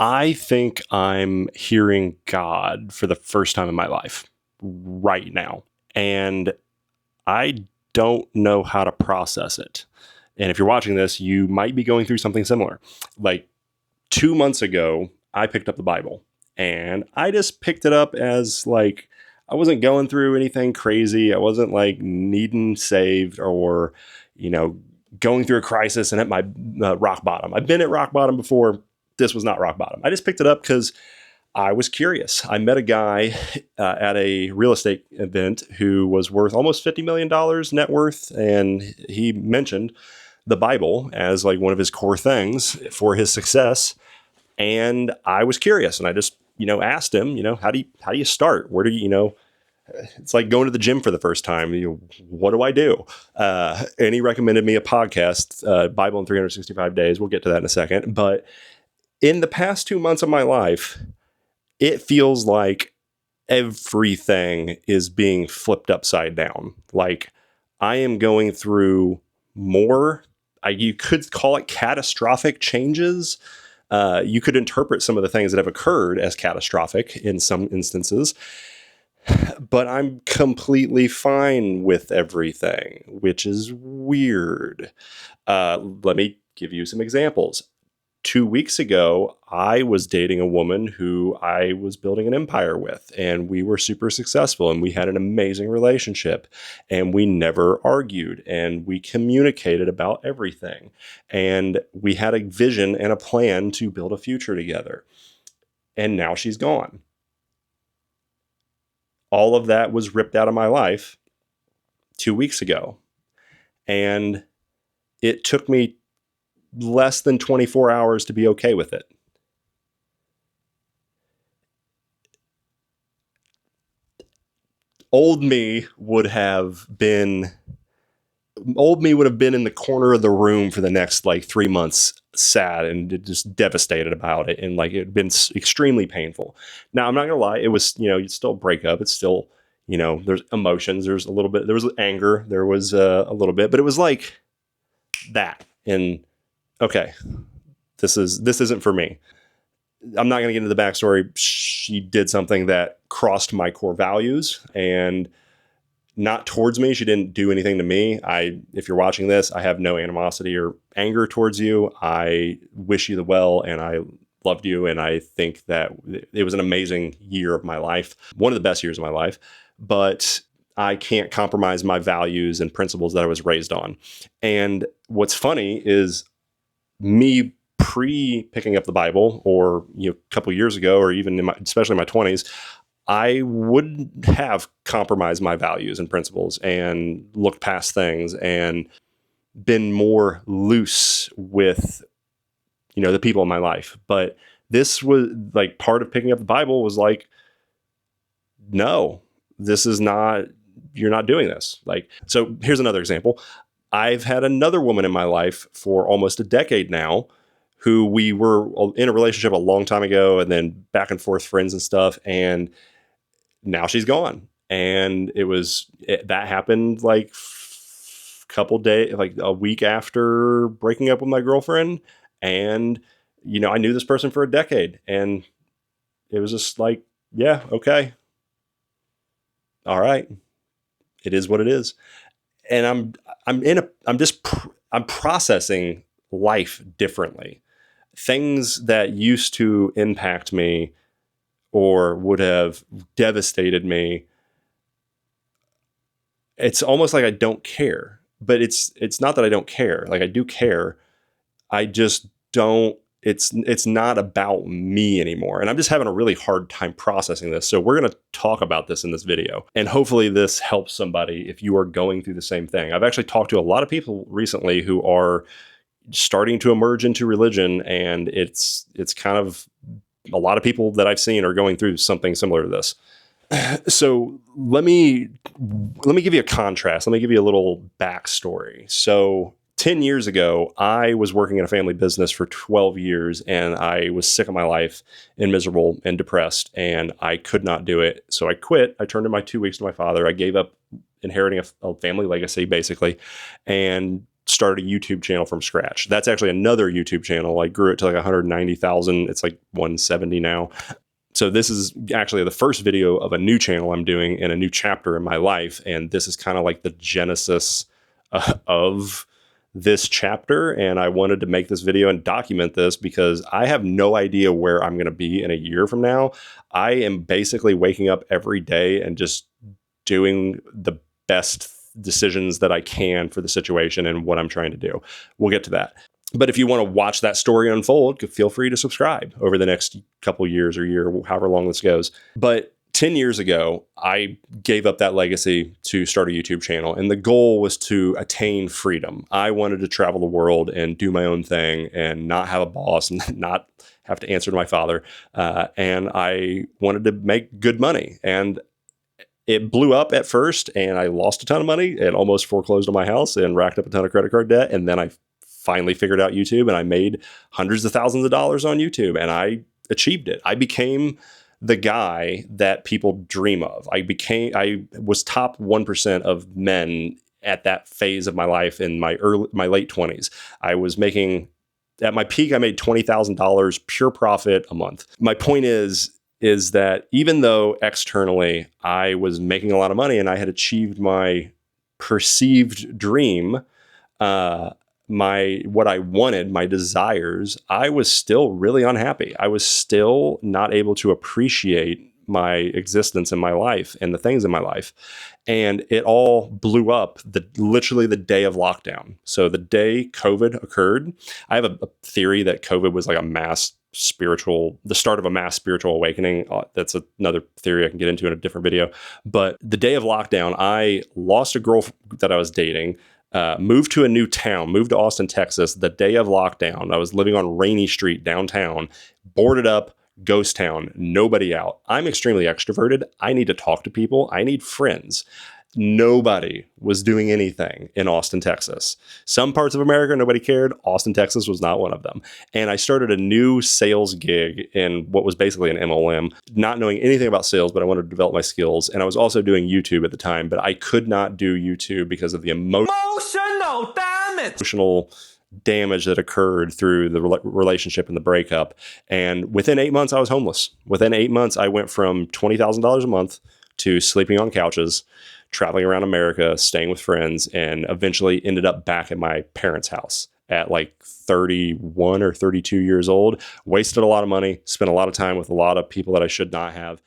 I think I'm hearing God for the first time in my life right now. And I don't know how to process it. And if you're watching this, you might be going through something similar. Like 2 months ago, I picked up the Bible and I just picked it up as like, I wasn't going through anything crazy. I wasn't like needing saved or, you know, going through a crisis and at my rock bottom. I've been at rock bottom before. This was not rock bottom. I just picked it up because I was curious. I met a guy at a real estate event who was worth almost $50 million net worth. And he mentioned the Bible as like one of his core things for his success. And I was curious and I just, asked him, how do you start? Where do you, it's like going to the gym for the first time. What do I do? And he recommended me a podcast, Bible in 365 Days. We'll get to that in a second. But in the past 2 months of my life, it feels like everything is being flipped upside down. Like I am going through more, you could call it catastrophic changes. You could interpret some of the things that have occurred as catastrophic in some instances, but I'm completely fine with everything, which is weird. Let me give you some examples. 2 weeks ago, I was dating a woman who I was building an empire with, and we were super successful, and we had an amazing relationship, and we never argued, and we communicated about everything, and we had a vision and a plan to build a future together. And now she's gone. All of that was ripped out of my life 2 weeks ago, and it took me less than 24 hours to be okay with it. Old me would have been in the corner of the room for the next like 3 months, sad and just devastated about it. And like, it'd been extremely painful. Now, I'm not gonna lie. It was, you'd still break up. It's still, there's emotions. There's a little bit, there was anger. There was a little bit, but it was like that. And okay, this isn't for me. I'm not going to get into the backstory. She did something that crossed my core values and not towards me. She didn't do anything to me. If you're watching this, I have no animosity or anger towards you. I wish you the well, and I loved you. And I think that it was an amazing year of my life, one of the best years of my life, but I can't compromise my values and principles that I was raised on. And what's funny is me pre-picking up the Bible, or a couple years ago, or even especially in my 20s, I would have compromised my values and principles and looked past things and been more loose with the people in my life. But this was like part of picking up the Bible was like, no, this is not, you're not doing this. Like, so here's another example. I've had another woman in my life for almost a decade now who we were in a relationship a long time ago, and then back and forth friends and stuff. And now she's gone. And that happened like couple days, like a week after breaking up with my girlfriend. And, I knew this person for a decade, and it was just like, yeah, okay. All right. It is what it is. And I'm processing life differently. Things that used to impact me or would have devastated me, it's almost like I don't care. But it's not that I don't care. Like, I do care. I just don't, it's not about me anymore. And I'm just having a really hard time processing this. So we're going to talk about this in this video. And hopefully this helps somebody if you are going through the same thing. I've actually talked to a lot of people recently who are starting to emerge into religion, and it's kind of, a lot of people that I've seen are going through something similar to this. So let me give you a contrast. Let me give you a little backstory. So 10 years ago, I was working in a family business for 12 years, and I was sick of my life and miserable and depressed, and I could not do it. So I quit. I turned in my 2 weeks to my father. I gave up inheriting a family legacy, basically, and start a YouTube channel from scratch. That's actually another YouTube channel. I grew it to like 190,000. It's like 170 now. So this is actually the first video of a new channel I'm doing in a new chapter in my life. And this is kind of like the genesis of this chapter. And I wanted to make this video and document this because I have no idea where I'm going to be in a year from now. I am basically waking up every day and just doing the best decisions that I can for the situation and what I'm trying to do. We'll get to that. But if you want to watch that story unfold, feel free to subscribe over the next couple years or year, however long this goes. But 10 years ago, I gave up that legacy to start a YouTube channel. And the goal was to attain freedom. I wanted to travel the world and do my own thing and not have a boss and not have to answer to my father. And I wanted to make good money. And it blew up at first and I lost a ton of money and almost foreclosed on my house and racked up a ton of credit card debt. And then I finally figured out YouTube and I made hundreds of thousands of dollars on YouTube and I achieved it. I became the guy that people dream of. I was top 1% of men at that phase of my life in my late 20s. I was making, at my peak, I made $20,000 pure profit a month. My point is that even though externally I was making a lot of money and I had achieved my perceived dream, what I wanted, my desires, I was still really unhappy. I was still not able to appreciate my existence in my life and the things in my life. And it all blew up literally the day of lockdown. So the day COVID occurred, I have a theory that COVID was like the start of a mass spiritual awakening. That's another theory I can get into in a different video. But the day of lockdown, I lost a girl that I was dating, moved to a new town, moved to Austin, Texas, the day of lockdown. I was living on Rainy Street downtown, boarded up, ghost town, nobody out. I'm extremely extroverted. I need to talk to people. I need friends. Nobody was doing anything in Austin, Texas. Some parts of America, nobody cared. Austin, Texas was not one of them. And I started a new sales gig in what was basically an MLM, not knowing anything about sales, but I wanted to develop my skills. And I was also doing YouTube at the time, but I could not do YouTube because of the emotional damage that occurred through the relationship and the breakup. And within 8 months, I was homeless. Within 8 months, I went from $20,000 a month to sleeping on couches, traveling around America, staying with friends, and eventually ended up back at my parents' house at like 31 or 32 years old. Wasted a lot of money, spent a lot of time with a lot of people that I should not have.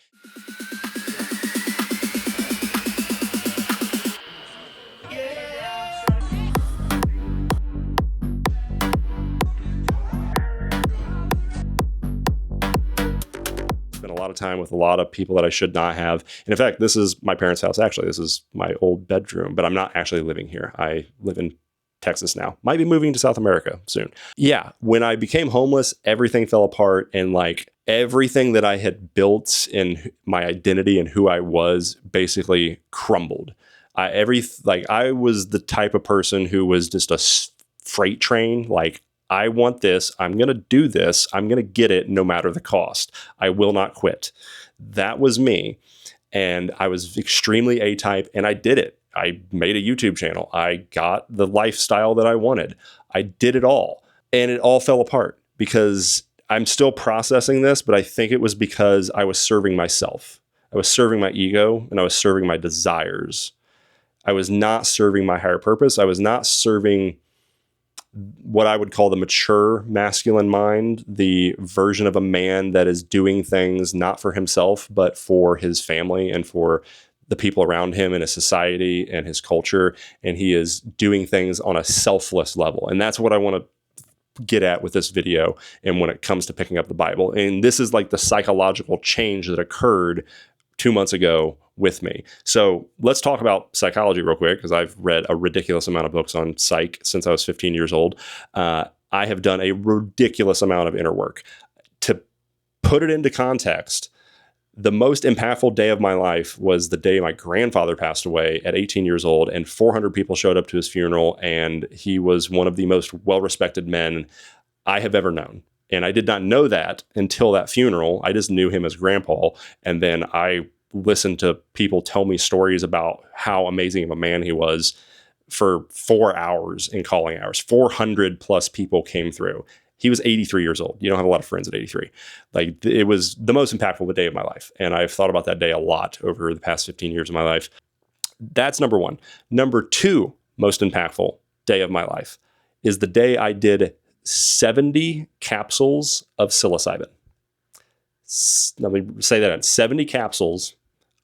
A lot of time with a lot of people that I should not have. And in fact, this is my parents' house. Actually, this is my old bedroom, but I'm not actually living here. I live in Texas now. Might be moving to South America soon. Yeah. When I became homeless, everything fell apart and like everything that I had built in my identity and who I was basically crumbled. I was the type of person who was just a freight train. Like, I want this. I'm going to do this. I'm going to get it no matter the cost. I will not quit. That was me. And I was extremely A-type and I did it. I made a YouTube channel. I got the lifestyle that I wanted. I did it all. And it all fell apart because I'm still processing this, but I think it was because I was serving myself. I was serving my ego and I was serving my desires. I was not serving my higher purpose. I was not serving what I would call the mature masculine mind, the version of a man that is doing things not for himself, but for his family and for the people around him and his society and his culture. And he is doing things on a selfless level. And that's what I want to get at with this video. And when it comes to picking up the Bible, and this is like the psychological change that occurred 2 months ago with me. So let's talk about psychology real quick, because I've read a ridiculous amount of books on psych since I was 15 years old. I have done a ridiculous amount of inner work. To put it into context, the most impactful day of my life was the day my grandfather passed away at 18 years old, and 400 people showed up to his funeral, and he was one of the most well-respected men I have ever known. And I did not know that until that funeral. I just knew him as Grandpa, and then I listened to people tell me stories about how amazing of a man he was for 4 hours in calling hours. 400 plus people came through. He was 83 years old. You don't have a lot of friends at 83. Like, it was the most impactful day of my life. And I've thought about that day a lot over the past 15 years of my life. That's number one. Number two, most impactful day of my life is the day I did 70 capsules of psilocybin. Let me say that again, 70 capsules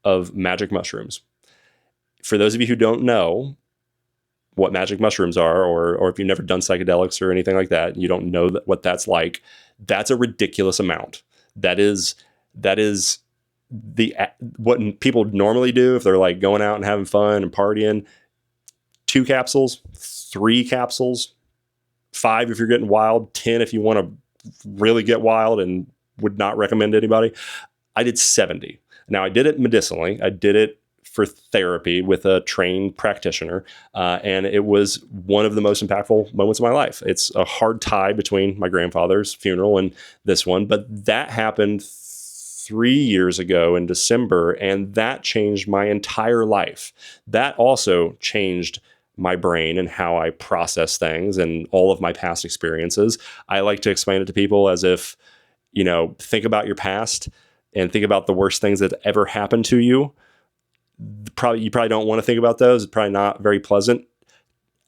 of magic mushrooms. For those of you who don't know what magic mushrooms are, or if you've never done psychedelics or anything like that, you don't know what that's like, that's a ridiculous amount. That is what people normally do if they're like going out and having fun and partying. 2 capsules, 3 capsules, 5 if you're getting wild, 10 if you want to really get wild, and would not recommend to anybody. I did 70. Now, I did it medicinally. I did it for therapy with a trained practitioner, and it was one of the most impactful moments of my life. It's a hard tie between my grandfather's funeral and this one, but that happened 3 years ago in December, and that changed my entire life. That also changed my brain and how I process things and all of my past experiences. I like to explain it to people as if, think about your past and think about the worst things that ever happened to you. You probably don't want to think about those. It's probably not very pleasant.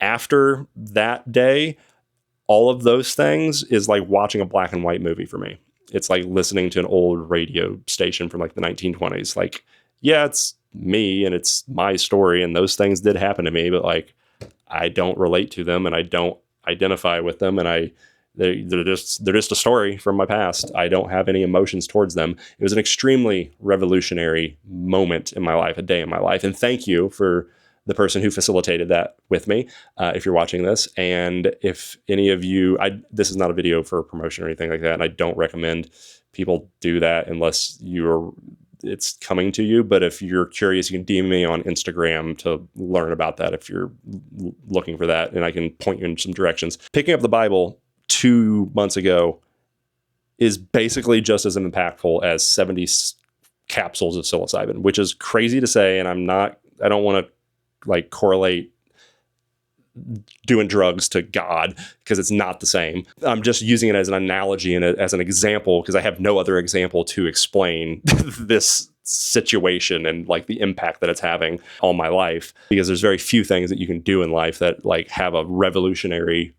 After that day, all of those things is like watching a black and white movie for me. It's like listening to an old radio station from like the 1920s. Like, yeah, it's me and it's my story, and those things did happen to me, but like, I don't relate to them and I don't identify with them, and they're just a story from my past. I don't have any emotions towards them. It was an extremely revolutionary moment in my life, a day in my life. And thank you for the person who facilitated that with me, if you're watching this. And if any of you, this is not a video for promotion or anything like that, and I don't recommend people do that unless it's coming to you. But if you're curious, you can DM me on Instagram to learn about that if you're looking for that, and I can point you in some directions. Picking up the Bible 2 months ago is basically just as impactful as 70 capsules of psilocybin, which is crazy to say. And I don't want to like correlate doing drugs to God, because it's not the same. I'm just using it as an analogy and as an example, because I have no other example to explain this situation and like the impact that it's having on my life, because there's very few things that you can do in life that like have a revolutionary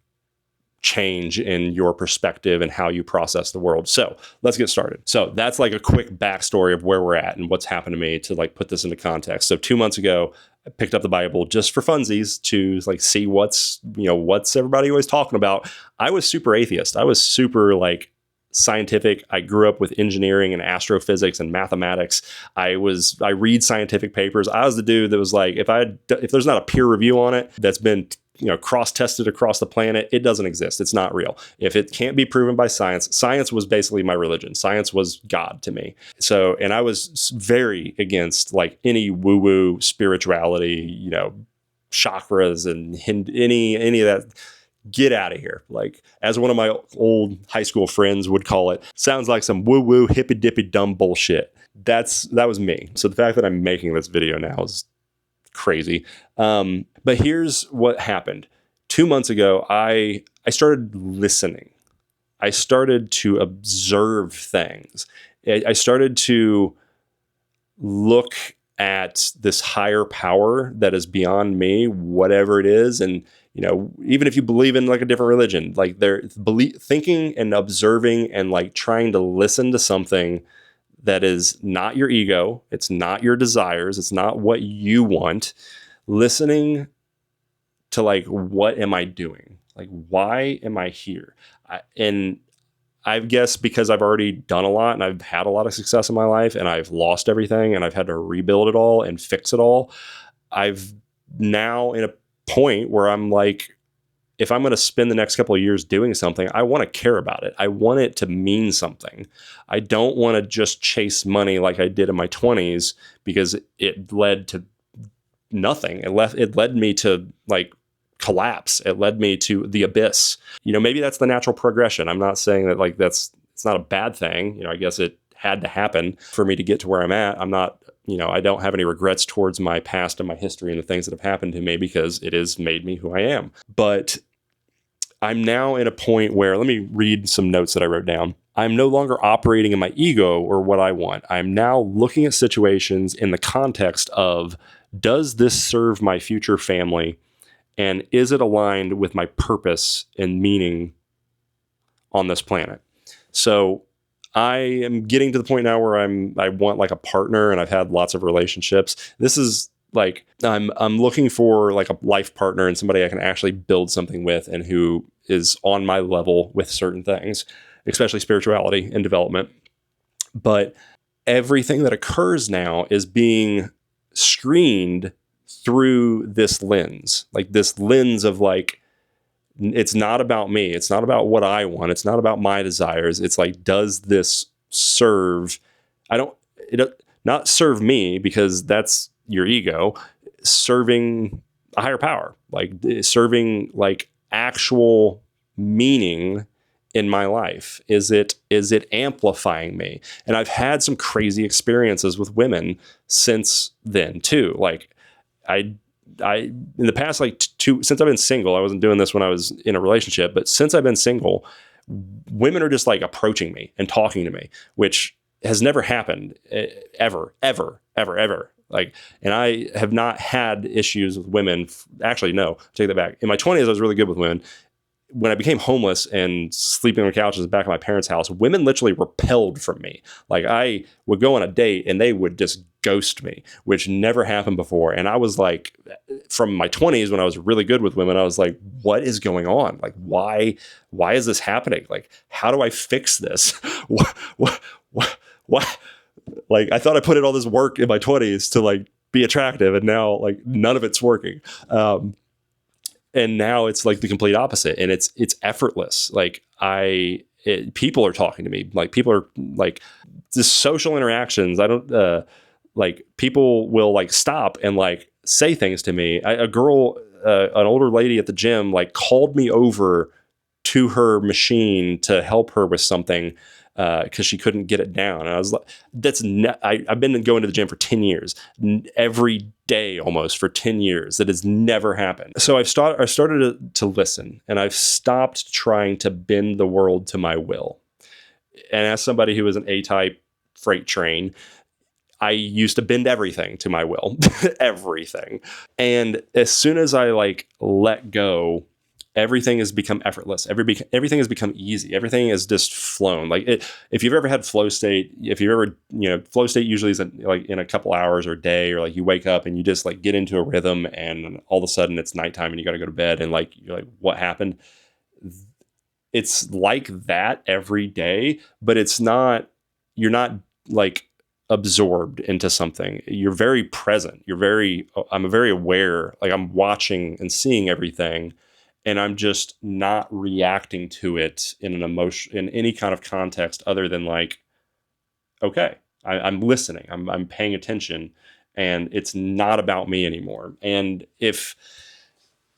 change in your perspective and how you process the world. So let's get started. So that's like a quick backstory of where we're at and what's happened to me to like put this into context. So 2 months ago, I picked up the Bible just for funsies to like see what's everybody always talking about. I was super atheist. I was super like scientific. I grew up with engineering and astrophysics and mathematics. I read scientific papers. I was the dude that was like, if there's not a peer review on it that's been cross-tested across the planet, it doesn't exist. It's not real. If it can't be proven by science was basically my religion. Science was God to me. So, and I was very against like any woo-woo spirituality, chakras and any of that. Get out of here. Like, as one of my old high school friends would call it, sounds like some woo-woo hippy-dippy dumb bullshit. That was me. So the fact that I'm making this video now is crazy. But here's what happened. 2 months ago, I started listening. I started to observe things. I started to look at this higher power that is beyond me, whatever it is. And, even if you believe in like a different religion, like they're thinking and observing and like trying to listen to something that is not your ego. It's not your desires. It's not what you want. Listening to like, what am I doing? Like, why am I here? And I guess because I've already done a lot and I've had a lot of success in my life and I've lost everything and I've had to rebuild it all and fix it all. I've now in a point where I'm like, if I'm going to spend the next couple of years doing something, I want to care about it. I want it to mean something. I don't want to just chase money like I did in my 20s, because it led to nothing. It led me to like collapse. It led me to the abyss. Maybe that's the natural progression. I'm not saying that like it's not a bad thing. I guess it had to happen for me to get to where I'm at. I'm not, I don't have any regrets towards my past and my history and the things that have happened to me because it has made me who I am. But I'm now in a point where, let me read some notes that I wrote down. I'm no longer operating in my ego or what I want. I'm now looking at situations in the context of, does this serve my future family? And is it aligned with my purpose and meaning on this planet? So I am getting to the point now where I want like a partner, and I've had lots of relationships. This is like, I'm looking for like a life partner and somebody I can actually build something with and who is on my level with certain things, especially spirituality and development. But everything that occurs now is being screened through this lens of like, it's not about me. It's not about what I want. It's not about my desires. It's like, does this serve? Not serve me, because that's your ego, serving a higher power, like serving like actual meaning in my life. Is it amplifying me? And I've had some crazy experiences with women since then too. Like I in the past, like since I've been single, I wasn't doing this when I was in a relationship, but since I've been single, women are just like approaching me and talking to me, which has never happened ever. Like, and I have not had issues with women. Actually, no, take that back. In my 20s, I was really good with women. When I became homeless and sleeping on couches in the back of my parents' house, women literally repelled from me. Like, I would go on a date and they would just ghost me, which never happened before. And I was like, from my 20s, when I was really good with women, I was like, what is going on? Like, why is this happening? Like, how do I fix this? what? Like, I thought I put in all this work in my 20s to like be attractive, and now like none of it's working. And now it's like the complete opposite, and it's effortless. Like people are talking to me, like people are like, just social interactions. I don't like, people will like stop and like say things to me. A girl, an older lady at the gym, like called me over to her machine to help her with something because she couldn't get it down. And I was like, I've been going to the gym for 10 years, every day almost for 10 years. That has never happened. So I started to listen, and I've stopped trying to bend the world to my will. And as somebody who was an A-type freight train, I used to bend everything to my will, everything. And as soon as I like let go, everything has become effortless. Everything has become easy. Everything is just flown. Like if you've ever had flow state, flow state usually is like in a couple hours or a day, or like you wake up and you just like get into a rhythm, and all of a sudden it's nighttime and you got to go to bed, and like you're like, what happened? It's like that every day, but you're not like absorbed into something. You're very present. I'm very aware. Like, I'm watching and seeing everything, and I'm just not reacting to it in an emotion, in any kind of context other than like, okay, I'm listening, I'm paying attention, and it's not about me anymore. And if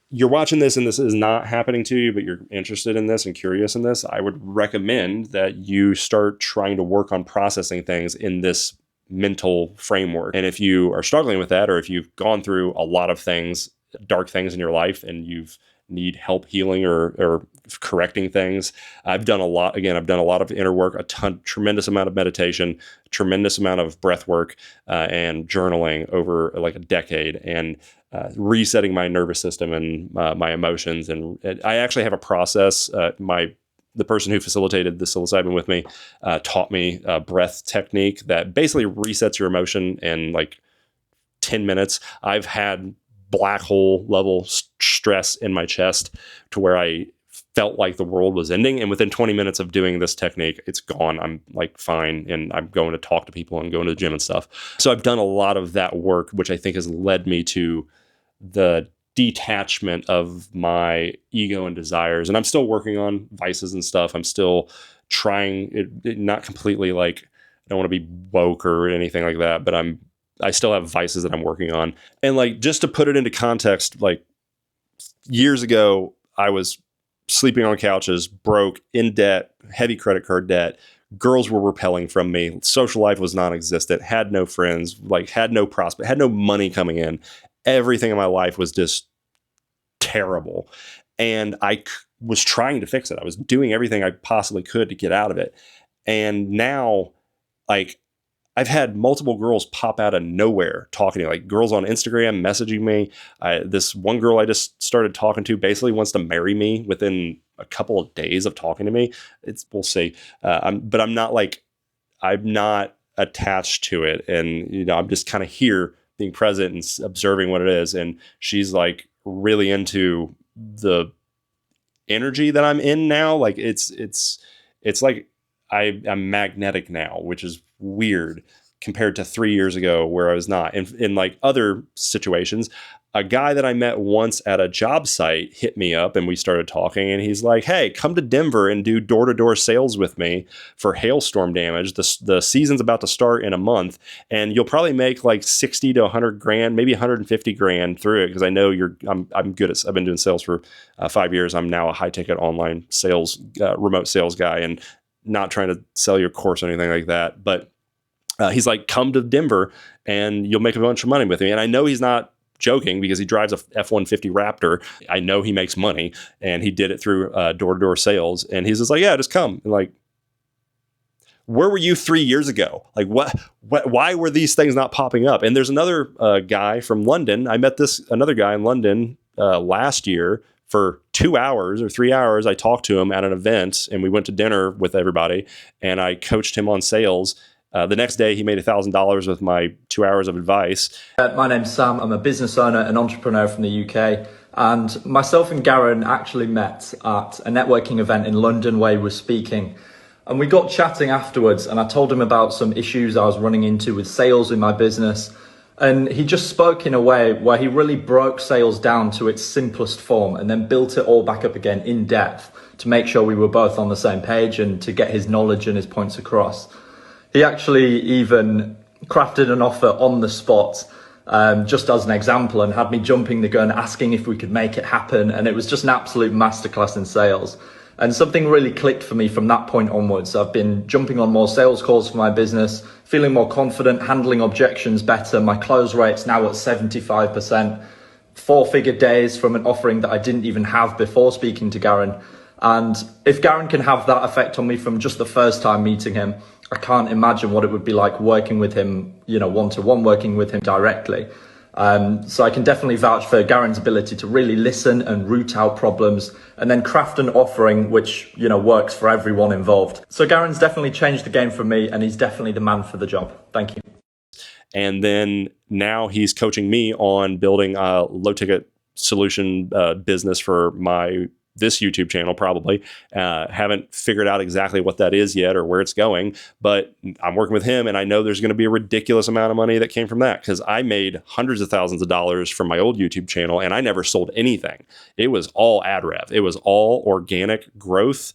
you're watching this and this is not happening to you, but you're interested in this and curious in this, I would recommend that you start trying to work on processing things in this mental framework. And if you are struggling with that, or if you've gone through a lot of things, dark things in your life, and you've need help healing or correcting things, I've done a lot of inner work, tremendous amount of meditation, tremendous amount of breath work, and journaling over like a decade, and resetting my nervous system and my emotions. And I actually have a process. The person who facilitated the psilocybin with me taught me a breath technique that basically resets your emotion in like 10 minutes. I've had black hole level stress in my chest to where I felt like the world was ending. And within 20 minutes of doing this technique, it's gone. I'm like fine. And I'm going to talk to people and going to the gym and stuff. So I've done a lot of that work, which I think has led me to the detachment of my ego and desires. And I'm still working on vices and stuff. I'm still trying it not completely, like, I don't want to be woke or anything like that, but I still have vices that I'm working on. And like, just to put it into context, like years ago, I was sleeping on couches, broke, in debt, heavy credit card debt, girls were repelling from me. Social life was non-existent, had no friends, like had no prospect, had no money coming in. Everything in my life was just terrible. And was trying to fix it. I was doing everything I possibly could to get out of it. And now, like, I've had multiple girls pop out of nowhere talking to me, like girls on Instagram messaging me. This one girl I just started talking to basically wants to marry me within a couple of days of talking to me. We'll see. But I'm not attached to it. And, I'm just kind of here being present and observing what it is. And she's like really into the energy that I'm in now. Like it's like I'm magnetic now, which is weird compared to 3 years ago where I was not. In like other situations, a guy that I met once at a job site hit me up and we started talking, and he's like, hey, come to Denver and do door-to-door sales with me for hailstorm damage. The season's about to start in a month, and you'll probably make like 60 to 100 grand, maybe 150 grand through it, because I know I'm good at, I've been doing sales for 5 years. I'm now a high-ticket online sales, remote sales guy, and not trying to sell your course or anything like that. But he's like, come to Denver and you'll make a bunch of money with me. And I know he's not joking because he drives a F-150 Raptor. I know he makes money, and he did it through door-to-door sales. And he's just like, yeah, just come. And like, where were you 3 years ago? Like, why were these things not popping up? And there's another guy from London. I met another guy in London last year for 2 hours or 3 hours. I talked to him at an event, and we went to dinner with everybody, and I coached him on sales. The next day, he made $1,000 with my 2 hours of advice. My name's Sam. I'm a business owner and entrepreneur from the UK. And myself and Garen actually met at a networking event in London where he was speaking. And we got chatting afterwards, and I told him about some issues I was running into with sales in my business. And he just spoke in a way where he really broke sales down to its simplest form and then built it all back up again in depth to make sure we were both on the same page and to get his knowledge and his points across. He actually even crafted an offer on the spot, just as an example, and had me jumping the gun, asking if we could make it happen. And it was just an absolute masterclass in sales. And something really clicked for me from that point onwards. I've been jumping on more sales calls for my business, feeling more confident, handling objections better. My close rate's now at 75%, 4-figure days from an offering that I didn't even have before speaking to Garen. And if Garen can have that effect on me from just the first time meeting him, I can't imagine what it would be like working with him, one-to-one, working with him directly. So I can definitely vouch for Garen's ability to really listen and root out problems and then craft an offering which, works for everyone involved. So Garen's definitely changed the game for me, and he's definitely the man for the job. Thank you. And then now he's coaching me on building a low-ticket solution business for this YouTube channel, probably. Haven't figured out exactly what that is yet or where it's going, but I'm working with him, and I know there's going to be a ridiculous amount of money that came from that, because I made hundreds of thousands of dollars from my old YouTube channel, and I never sold anything. It was all ad rev. It was all organic growth,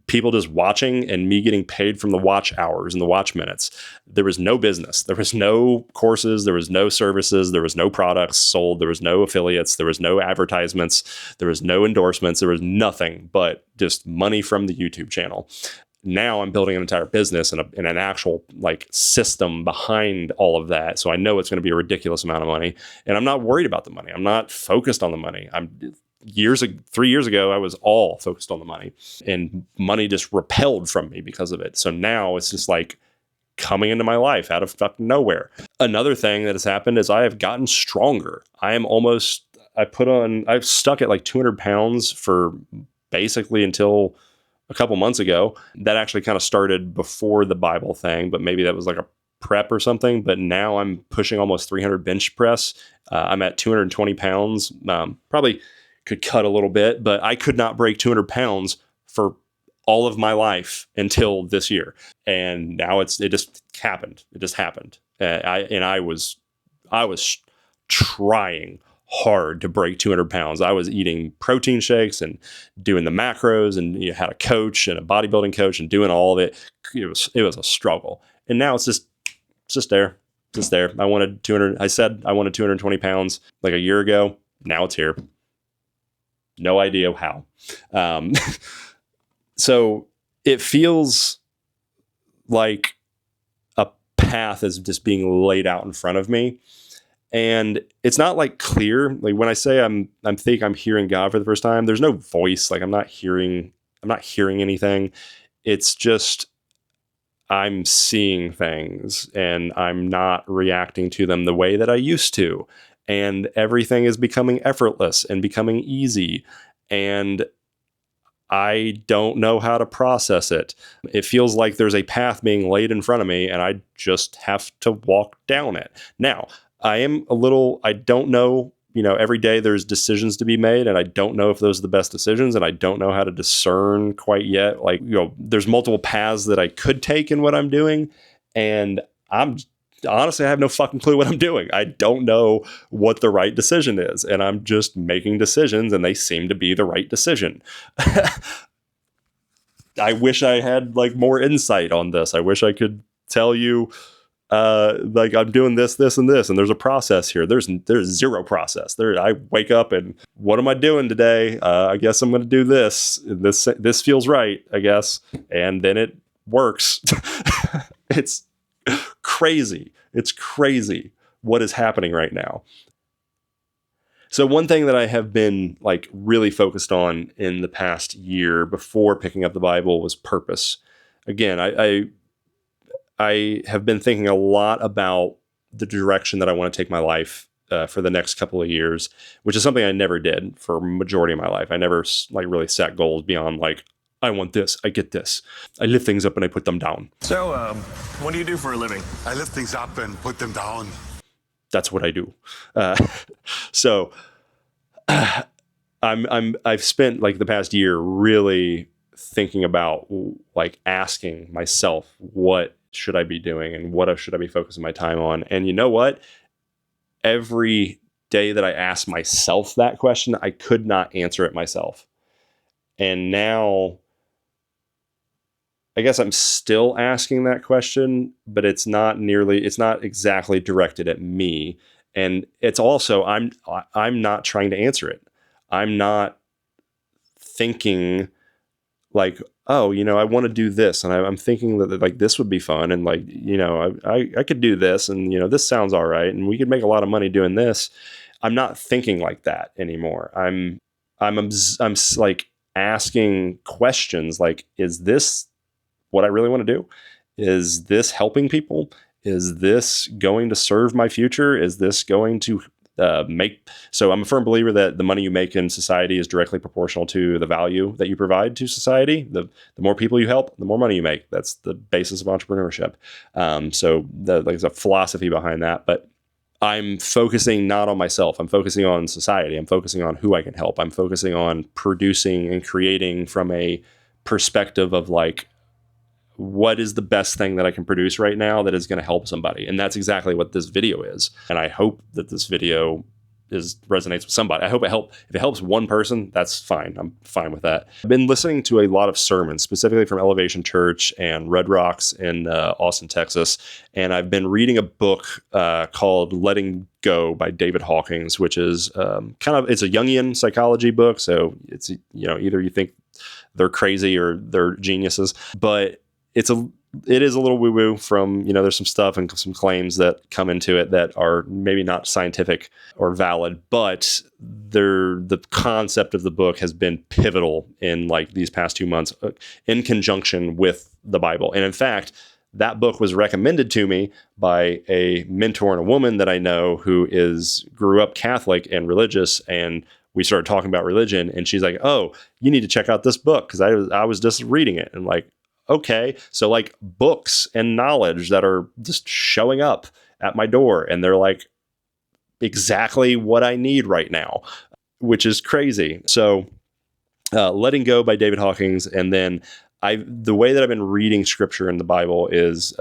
people just watching and me getting paid from the watch hours and the watch minutes. There was no business. There was no courses. There was no services. There was no products sold. There was no affiliates. There was no advertisements. There was no endorsements. There was nothing but just money from the YouTube channel. Now I'm building an entire business and an actual system behind all of that. So I know it's going to be a ridiculous amount of money, and I'm not worried about the money. I'm not focused on the money. 3 years ago, I was all focused on the money, and money just repelled from me because of it. So now it's just like coming into my life out of fucking nowhere. Another thing that has happened is I have gotten stronger. I've stuck at like 200 pounds for basically until a couple months ago. That actually kind of started before the Bible thing, but maybe that was like a prep or something. But now I'm pushing almost 300 bench press. I'm at 220 pounds. Probably could cut a little bit, but I could not break 200 pounds for all of my life until this year. And now it just happened. It just happened. I was trying hard to break 200 pounds. I was eating protein shakes and doing the macros, and had a coach and a bodybuilding coach and doing all of it. It was a struggle. And now it's just there. I wanted 200. I said I wanted 220 pounds like a year ago. Now it's here. No idea how. So it feels like a path is just being laid out in front of me. And it's not like clear. Like when I say I'm hearing God for the first time, there's no voice. Like I'm not hearing anything. It's just I'm seeing things and I'm not reacting to them the way that I used to. And everything is becoming effortless and becoming easy. And I don't know how to process it. It feels like there's a path being laid in front of me and I just have to walk down it. Now, I don't know, every day there's decisions to be made and I don't know if those are the best decisions and I don't know how to discern quite yet. Like, there's multiple paths that I could take in what I'm doing. And honestly, I have no fucking clue what I'm doing. I don't know what the right decision is. And I'm just making decisions and they seem to be the right decision. I wish I had like more insight on this. I wish I could tell you, like I'm doing this, and this, and there's a process here. There's zero process. I wake up and what am I doing today? I guess I'm going to do this. This feels right, I guess, and then it works. It's crazy. It's crazy what is happening right now. So one thing that I have been like really focused on in the past year before picking up the Bible was purpose. Again, I have been thinking a lot about the direction that I want to take my life for the next couple of years, which is something I never did for a majority of my life. I never like really set goals beyond like, I want this, I get this. I lift things up and I put them down. So, what do you do for a living? I lift things up and put them down. That's what I do. So I've spent like the past year really thinking about like asking myself, what should I be doing and what should I be focusing my time on? And you know what? Every day that I asked myself that question, I could not answer it myself. And now I guess I'm still asking that question, but it's not exactly directed at me. And it's also, I'm not trying to answer it. I'm not thinking like, oh, I want to do this. And I'm thinking that like, this would be fun. And like, I could do this and, this sounds all right. And we could make a lot of money doing this. I'm not thinking like that anymore. I'm like asking questions like, is this what I really want to do? Is this helping people? Is this going to serve my future? Is this going to so I'm a firm believer that the money you make in society is directly proportional to the value that you provide to society. The more people you help, the more money you make. That's the basis of entrepreneurship. So there's a philosophy behind that, but I'm focusing not on myself. I'm focusing on society. I'm focusing on who I can help. I'm focusing on producing and creating from a perspective of like, what is the best thing that I can produce right now that is going to help somebody? And that's exactly what this video is. And I hope that this video resonates with somebody. I hope if it helps one person, that's fine. I'm fine with that. I've been listening to a lot of sermons, specifically from Elevation Church and Red Rocks in Austin, Texas. And I've been reading a book called Letting Go by David Hawkins, which is it's a Jungian psychology book. So it's, either you think they're crazy or they're geniuses, but it is a little woo-woo from, there's some stuff and some claims that come into it that are maybe not scientific or valid, but the concept of the book has been pivotal in like these past 2 months in conjunction with the Bible. And in fact, that book was recommended to me by a mentor and a woman that I know who grew up Catholic and religious, and we started talking about religion, and she's like, "Oh, you need to check out this book," because I was just reading it and like, okay, so like books and knowledge that are just showing up at my door, and they're like exactly what I need right now, which is crazy. So Letting Go by David Hawkins. And then the way that I've been reading scripture in the Bible is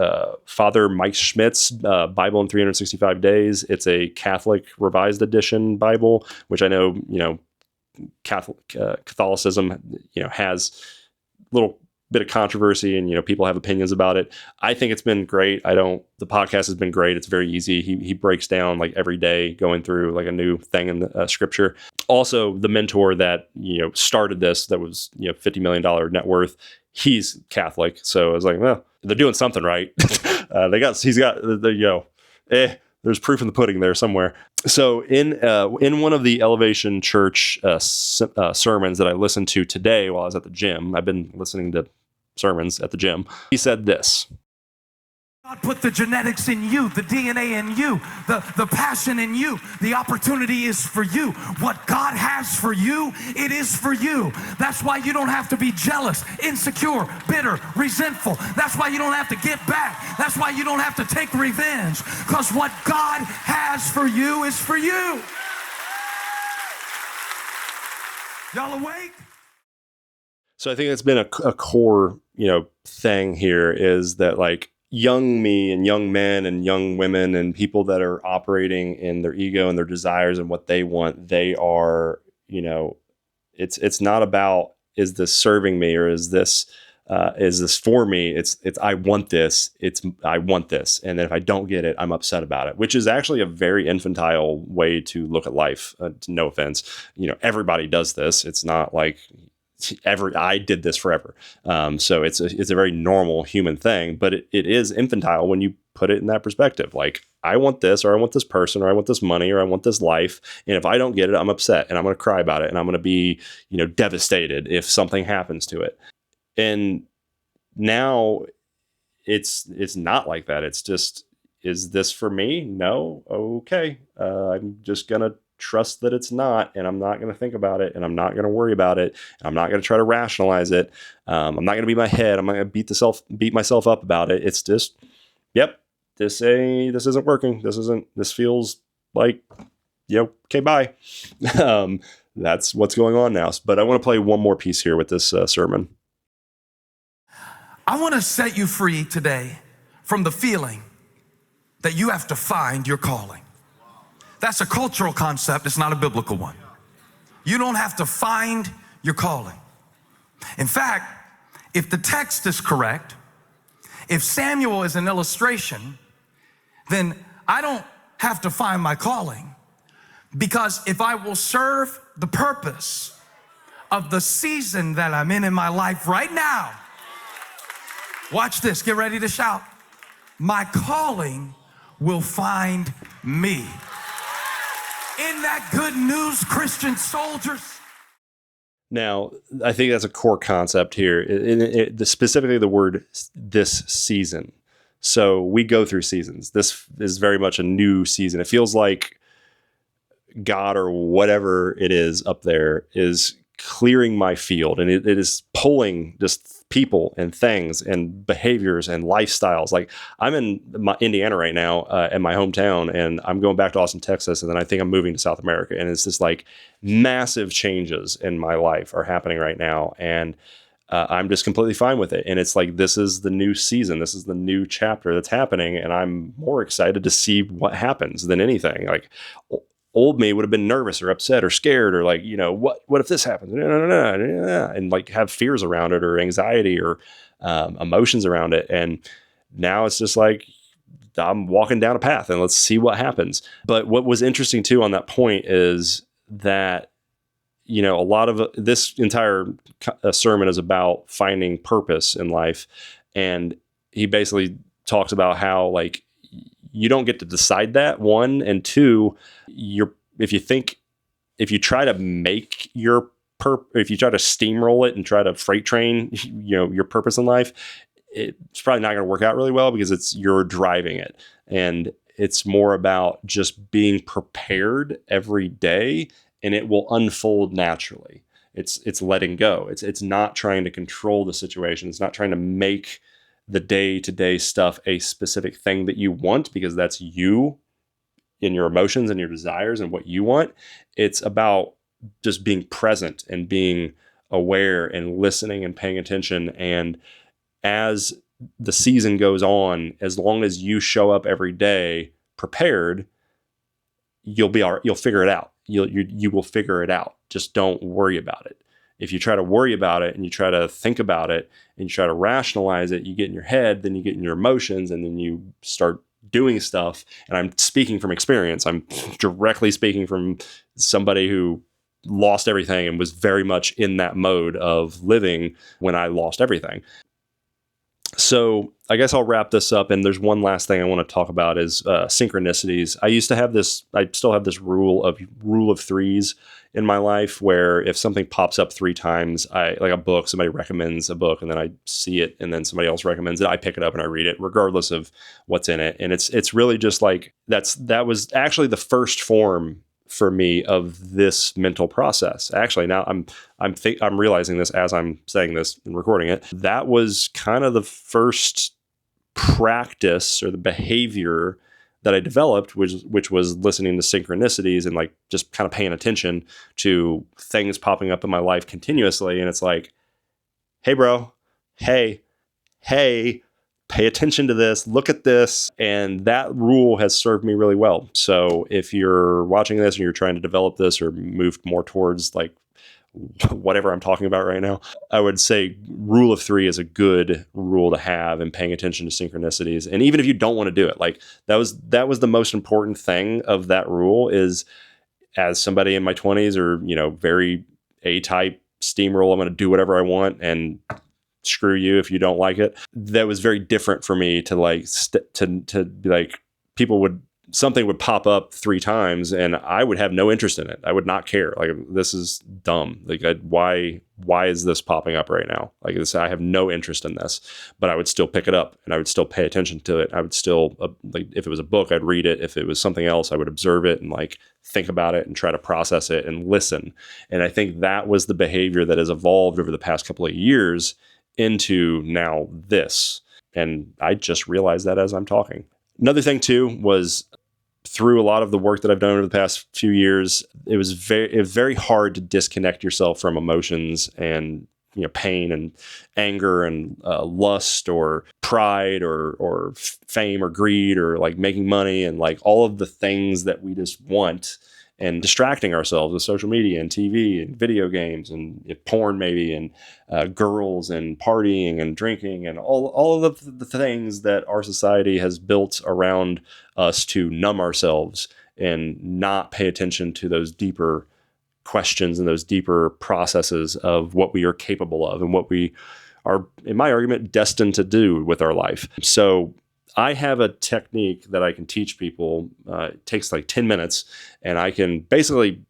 Father Mike Schmidt's Bible in 365 Days. It's a Catholic Revised Edition Bible, which I know, Catholicism, has little bit of controversy and, people have opinions about it. I think it's been great. The podcast has been great. It's very easy. He breaks down like every day going through like a new thing in the scripture. Also the mentor that, started this, that was, $50 million net worth. He's Catholic. So I was like, well, They're doing something right. There's proof in the pudding there somewhere. So in one of the Elevation Church sermons that I listened to today while I was at the gym, I've been listening to sermons at the gym. He said this. God put the genetics in you, the DNA in you, the passion in you. The opportunity is for you. What God has for you, it is for you. That's why you don't have to be jealous, insecure, bitter, resentful. That's why you don't have to get back. That's why you don't have to take revenge. Because what God has for you is for you. Y'all awake? So I think it's been a core, thing here is that like young me and young men and young women and people that are operating in their ego and their desires and what they want, they are, it's not about, is this serving me or is this for me? It's I want this. I want this. And then if I don't get it, I'm upset about it, which is actually a very infantile way to look at life. No offense. Everybody does this. It's not like I did this forever. So it's a very normal human thing, but it is infantile when you put it in that perspective. Like, I want this, or I want this person, or I want this money, or I want this life. And if I don't get it, I'm upset and I'm going to cry about it. And I'm going to be, devastated if something happens to it. And now it's not like that. It's just, is this for me? No. Okay. I'm just going to trust that it's not, and I'm not going to think about it, and I'm not going to worry about it, and I'm not going to try to rationalize it. I'm not going to beat my head. I'm not going to beat myself up about it. It's just, yep, this isn't working. This feels like, okay, bye. That's what's going on now. But I want to play one more piece here with this sermon. I want to set you free today from the feeling that you have to find your calling. That's a cultural concept. It's not a biblical one. You don't have to find your calling. In fact, if the text is correct, if Samuel is an illustration, then I don't have to find my calling, because if I will serve the purpose of the season that I'm in my life right now, watch this, get ready to shout, my calling will find me. In that good news, Christian soldiers? Now, I think that's a core concept here, specifically the word this season. So we go through seasons. This is very much a new season. It feels like God or whatever it is up there is clearing my field, and it is pulling just people and things and behaviors and lifestyles. Like, I'm in Indiana right now, in my hometown, and I'm going back to Austin, Texas, and then I think I'm moving to South America. And it's just like massive changes in my life are happening right now, and I'm just completely fine with it. And it's like, this is the new season. This is the new chapter that's happening, and I'm more excited to see what happens than anything. Like, old me would have been nervous or upset or scared or like, what if this happens? And like have fears around it or anxiety or emotions around it. And now it's just like, I'm walking down a path and let's see what happens. But what was interesting too on that point is that, a lot of this entire sermon is about finding purpose in life. And he basically talks about how like, you don't get to decide that, one, and two, if you try to make if you try to steamroll it and try to freight train, your purpose in life, it's probably not going to work out really well, because you're driving it. And it's more about just being prepared every day, and it will unfold naturally. It's letting go. It's not trying to control the situation. It's not trying to make the day-to-day stuff a specific thing that you want, because that's you in your emotions and your desires and what you want. It's about just being present and being aware and listening and paying attention. And as the season goes on, as long as you show up every day prepared, you'll figure it out. You will figure it out. Just don't worry about it. If you try to worry about it and you try to think about it and you try to rationalize it, you get in your head, then you get in your emotions, and then you start doing stuff. And I'm speaking from experience. I'm directly speaking from somebody who lost everything and was very much in that mode of living when I lost everything. So I guess I'll wrap this up. And there's one last thing I want to talk about is synchronicities. I used to have this, I still have this rule of threes in my life, where if something pops up 3 times, like a book, somebody recommends a book and then I see it and then somebody else recommends it, I pick it up and I read it regardless of what's in it. And it's really just like, that was actually the first form for me of this mental process. Actually, now I'm realizing this as I'm saying this and recording it. That was kind of the first practice or the behavior that I developed, which was listening to synchronicities and like just kind of paying attention to things popping up in my life continuously. And it's like, hey, bro, hey, pay attention to this, look at this. And that rule has served me really well. So if you're watching this and you're trying to develop this or move more towards like whatever I'm talking about right now, I would say rule of 3 is a good rule to have, and paying attention to synchronicities. And even if you don't want to do it, like that was the most important thing of that rule, is as somebody in my 20s, or, very A-type steamroll, I'm going to do whatever I want and screw you if you don't like it. That was very different for me to like, to be like, something would pop up 3 times and I would have no interest in it. I would not care. Like, this is dumb. Like, why is this popping up right now? Like this, I have no interest in this, but I would still pick it up and I would still pay attention to it. I would still, like, if it was a book, I'd read it. If it was something else, I would observe it and like think about it and try to process it and listen. And I think that was the behavior that has evolved over the past couple of years into now this. And I just realized that as I'm talking. Another thing too was, through a lot of the work that I've done over the past few years, it was very hard to disconnect yourself from emotions and pain and anger and lust or pride or fame or greed or like making money and like all of the things that we just want, and distracting ourselves with social media and TV and video games and porn maybe, and girls and partying and drinking and all of the things that our society has built around us to numb ourselves and not pay attention to those deeper questions and those deeper processes of what we are capable of and what we are, in my argument, destined to do with our life. So I have a technique that I can teach people. It takes like 10 minutes, and I can basically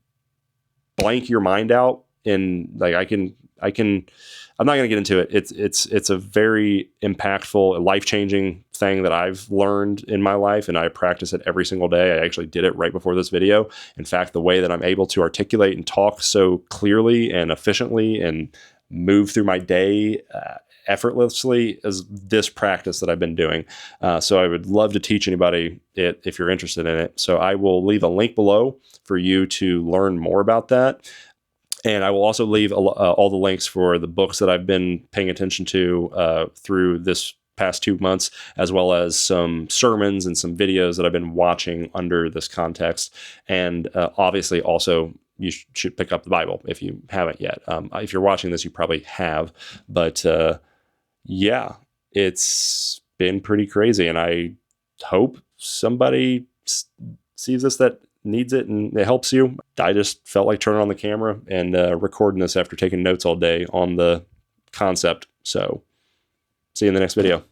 blank your mind out. And like I'm not going to get into it. It's a very impactful, life-changing thing that I've learned in my life, and I practice it every single day. I actually did it right before this video. In fact, the way that I'm able to articulate and talk so clearly and efficiently and move through my day effortlessly is this practice that I've been doing. So I would love to teach anybody it if you're interested in it. So I will leave a link below for you to learn more about that. And I will also leave all the links for the books that I've been paying attention to through this past 2 months, as well as some sermons and some videos that I've been watching under this context. And obviously also, you should pick up the Bible if you haven't yet. If you're watching this, you probably have. But yeah, it's been pretty crazy. And I hope somebody sees this that needs it and it helps you. I just felt like turning on the camera and recording this after taking notes all day on the concept. So see you in the next video.